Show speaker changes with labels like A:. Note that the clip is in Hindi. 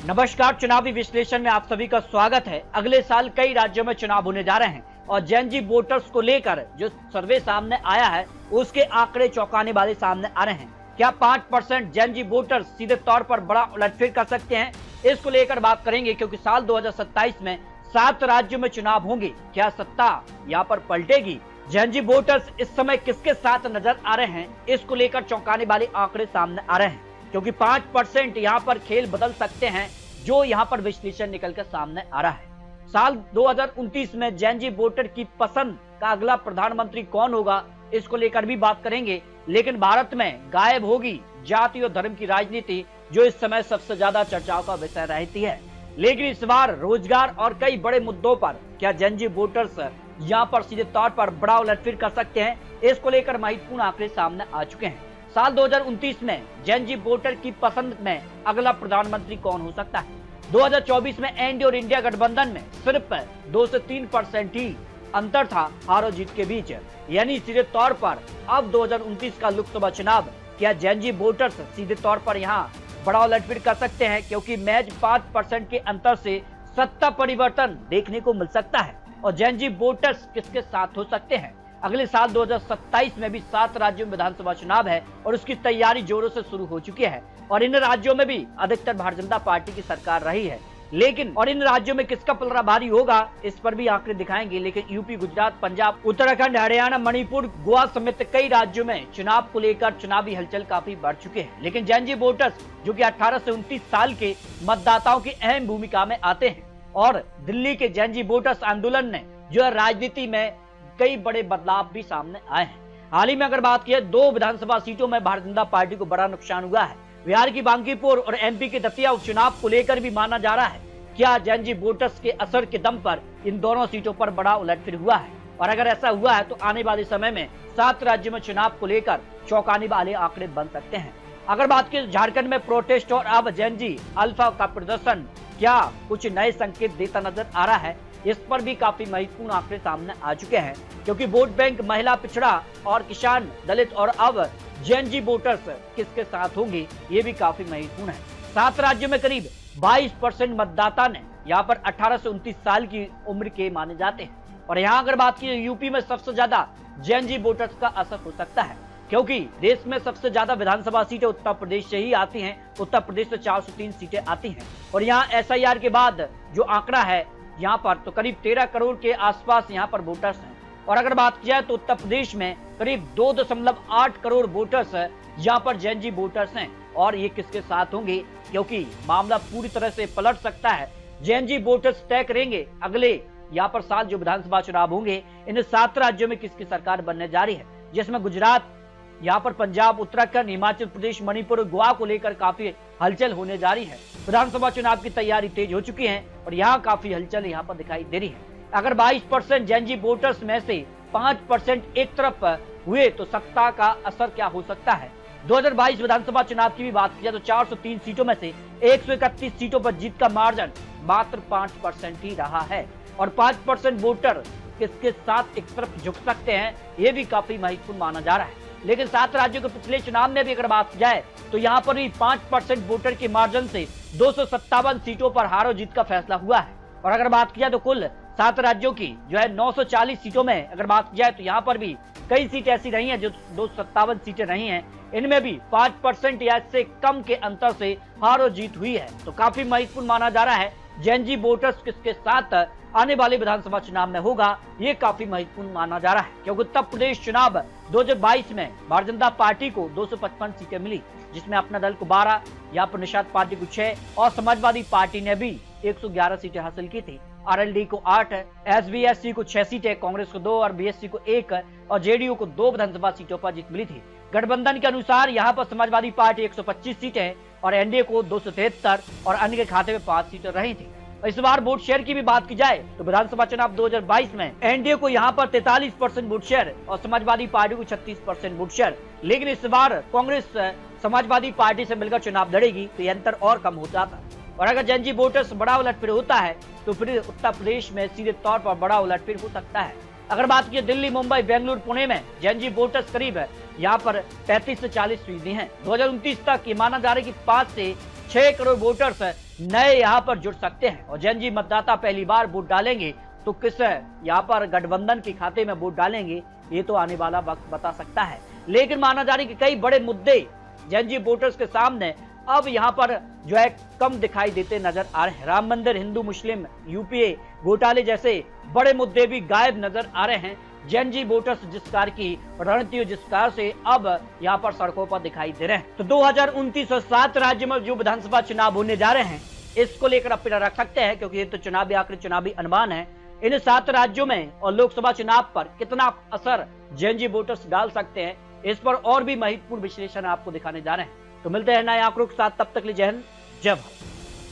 A: नमस्कार, चुनावी विश्लेषण में आप सभी का स्वागत है। अगले साल कई राज्यों में चुनाव होने जा रहे हैं और जेन वोटर्स को लेकर जो सर्वे सामने आया है उसके आंकड़े चौंकाने वाले सामने आ रहे हैं। क्या 5% जेन वोटर्स सीधे तौर पर बड़ा उलटफेर कर सकते हैं? इसको लेकर बात करेंगे क्योंकि साल 2027 में 7 राज्यों में चुनाव होंगे। क्या सत्ता यहाँ पर पलटेगी? जेन वोटर्स इस समय किसके साथ नजर आ रहे हैं, इसको लेकर चौंकाने वाले आंकड़े सामने आ रहे हैं क्योंकि 5% यहाँ पर खेल बदल सकते हैं, जो यहाँ पर विश्लेषण निकलकर सामने आ रहा है। साल 2029 में जेन वोटर की पसंद का अगला प्रधानमंत्री कौन होगा, इसको लेकर भी बात करेंगे। लेकिन भारत में गायब होगी जाति और धर्म की राजनीति, जो इस समय सबसे ज्यादा चर्चाओं का विषय रहती है। लेकिन इस बार रोजगार और कई बड़े मुद्दों पर क्या जेन वोटर्स यहाँ पर सीधे तौर पर बड़ा उलटफेर कर सकते हैं, इसको लेकर महत्वपूर्ण आंकड़े सामने आ चुके हैं। साल 2029 में जेन वोटर की पसंद में अगला प्रधानमंत्री कौन हो सकता है? 2024 में एनडीए और इंडिया गठबंधन में सिर्फ 2 से 3% ही अंतर था हार और जीत के बीच, यानी सीधे तौर पर अब 2029 का लोकसभा चुनाव क्या जेन वोटर्स सीधे तौर पर यहाँ बड़ा उलटफेर कर सकते हैं, क्योंकि महज 5% के अंतर से सत्ता परिवर्तन देखने को मिल सकता है। और जेन वोटर्स किसके साथ हो सकते हैं? अगले साल 2027 में भी 7 राज्यों में विधानसभा चुनाव है और उसकी तैयारी जोरों से शुरू हो चुकी है और इन राज्यों में भी अधिकतर भारतीय जनता पार्टी की सरकार रही है। लेकिन और इन राज्यों में किसका पलड़ा भारी होगा, इस पर भी आंकड़े दिखाएंगे। लेकिन यूपी, गुजरात, पंजाब, उत्तराखंड, हरियाणा, मणिपुर, गोवा समेत कई राज्यों में चुनाव को लेकर चुनावी हलचल काफी बढ़ चुके हैं। लेकिन जेन वोटर्स जो कि 18 से 29 साल के मतदाताओं की अहम भूमिका में आते हैं और दिल्ली के जेन वोटर्स आंदोलन ने जो है राजनीति में कई बड़े बदलाव भी सामने आए हैं। हाल ही में अगर बात की 2 विधानसभा सीटों में भारतीय जनता पार्टी को बड़ा नुकसान हुआ है। बिहार की बांकीपुर और एमपी के दतिया उपचुनाव को लेकर भी माना जा रहा है क्या जेन वोटर्स के असर के दम पर इन दोनों सीटों पर बड़ा उलटफेर हुआ है, और अगर ऐसा हुआ है तो आने वाले समय में 7 राज्यों में चुनाव को लेकर चौंकाने वाले आंकड़े बन सकते हैं। अगर बात की झारखंड में प्रोटेस्ट और अब जेन अल्फा का प्रदर्शन क्या कुछ नए संकेत देता नजर आ रहा है, इस पर भी काफी महत्वपूर्ण आंकड़े सामने आ चुके हैं क्योंकि वोट बैंक महिला, पिछड़ा और किसान, दलित और अब जेन वोटर्स किसके साथ होंगे, ये भी काफी महत्वपूर्ण है। 7 राज्यों में करीब 22% मतदाता ने यहाँ पर 18 से 29 साल की उम्र के माने जाते हैं और यहाँ अगर बात की यूपी में सबसे ज्यादा जेन वोटर्स का असर हो सकता है क्योंकि देश में सबसे ज्यादा विधानसभा सीटें उत्तर प्रदेश से ही आती हैं। उत्तर प्रदेश से 403 सीटें आती हैं और यहाँ एसआईआर के बाद जो आंकड़ा है यहाँ पर तो करीब 13 करोड़ के आसपास यहाँ पर वोटर्स हैं। और अगर बात की जाए तो उत्तर प्रदेश में करीब 2.8 करोड़ वोटर्स यहाँ पर जेन वोटर्स हैं और ये किसके साथ होंगे, क्योंकि मामला पूरी तरह से पलट सकता है। जेन वोटर्स तय करेंगे अगले यहाँ पर साल जो विधानसभा चुनाव होंगे, इन 7 राज्यों में किसकी सरकार बनने जा रही है, जिसमें गुजरात, यहाँ पर पंजाब, उत्तराखंड, हिमाचल प्रदेश, मणिपुर और गोवा को लेकर काफी हलचल होने जा रही है। विधानसभा चुनाव की तैयारी तेज हो चुकी है और यहाँ काफी हलचल यहाँ पर दिखाई दे रही है। अगर 22% जेन वोटर्स में से 5% एक तरफ हुए तो सत्ता का असर क्या हो सकता है? 2022 विधानसभा चुनाव की भी बात की जाए तो 403 सीटों में से 131 सीटों पर जीत का मार्जिन मात्र 5% ही रहा है और 5% वोटर किसके साथ एक तरफ झुक सकते हैं, ये भी काफी महत्वपूर्ण माना जा रहा है। लेकिन 7 राज्यों के पिछले चुनाव में भी अगर बात की जाए तो यहाँ पर भी 5% वोटर के मार्जिन से 257 सीटों पर हार और जीत का फैसला हुआ है। और अगर बात की जाए तो कुल 7 राज्यों की जो है 940 सीटों में अगर बात की जाए तो यहाँ पर भी कई सीटें ऐसी रही हैं जो 257 सीटें रही हैं, इनमें भी 5% या इससे कम के अंतर से हार और जीत हुई है। तो काफी महत्वपूर्ण माना जा रहा है जेन वोटर्स किसके साथ आने वाले विधानसभा चुनाव में होगा, ये काफी महत्वपूर्ण माना जा रहा है क्योंकि उत्तर प्रदेश चुनाव 2022 में भारतीय जनता पार्टी को 255 सीटें मिली, जिसमें अपना दल को 12, यहाँ पर निषाद पार्टी को 6 और समाजवादी पार्टी ने भी 111 सीटें हासिल की थी। आरएलडी को 8, एसबीएससी को 6 सीटें, कांग्रेस को 2 और बीएसपी को 1 और जेडीयू को 2 विधानसभा सीटों पर जीत मिली थी। गठबंधन के अनुसार यहाँ पर समाजवादी पार्टी 125 सीटें और एनडीए को 273 और अन्य के खाते में 5 सीटें रही थी। इस बार वोट शेयर की भी बात की जाए तो विधानसभा चुनाव 2022 में एनडीए को यहाँ पर 43% वोट शेयर और समाजवादी पार्टी को 36% वोट शेयर। लेकिन इस बार कांग्रेस समाजवादी पार्टी से मिलकर चुनाव लड़ेगी तो यह अंतर और कम हो जाता। और अगर जेन वोटर्स बड़ा उलटफेर होता है तो फिर उत्तर प्रदेश में सीधे तौर पर बड़ा उलटफेर हो सकता है। अगर बात की दिल्ली, मुंबई, बेंगलुरु, पुणे में जेन वोटर्स करीब यहाँ पर 35 से 40% हैं। 2029 तक ये माना जा रहा है कि 5 से 6 करोड़ वोटर्स नए यहाँ पर जुड़ सकते हैं और जैन जी मतदाता पहली बार वोट डालेंगे तो किस यहाँ पर गठबंधन के खाते में वोट डालेंगे, ये तो आने वाला वक्त बता सकता है। लेकिन माना जा रहा है कि कई बड़े मुद्दे जैन जी वोटर्स के सामने अब यहाँ पर जो है कम दिखाई देते नजर आ रहे हैं। राम मंदिर, हिंदू मुस्लिम, यूपीए घोटाले जैसे बड़े मुद्दे भी गायब नजर आ रहे हैं। जैन जी वोटर्स जिस कार की रणनीति जिस कार से अब यहाँ पर सड़कों पर दिखाई दे रहे हैं। तो 2029 और 7 राज्य में जो विधानसभा चुनाव होने जा रहे हैं, इसको लेकर अपना रख सकते हैं, क्योंकि ये तो चुनावी आंकड़े, चुनावी अनुमान है। इन 7 राज्यों में और लोकसभा चुनाव पर कितना असर जैन जी वोटर्स डाल सकते हैं, इस पर और भी महत्वपूर्ण विश्लेषण आपको दिखाने जा रहे हैं। तो मिलते हैं नए आंकड़ों के साथ, तब तक के लिए जय हिंद, जय भारत।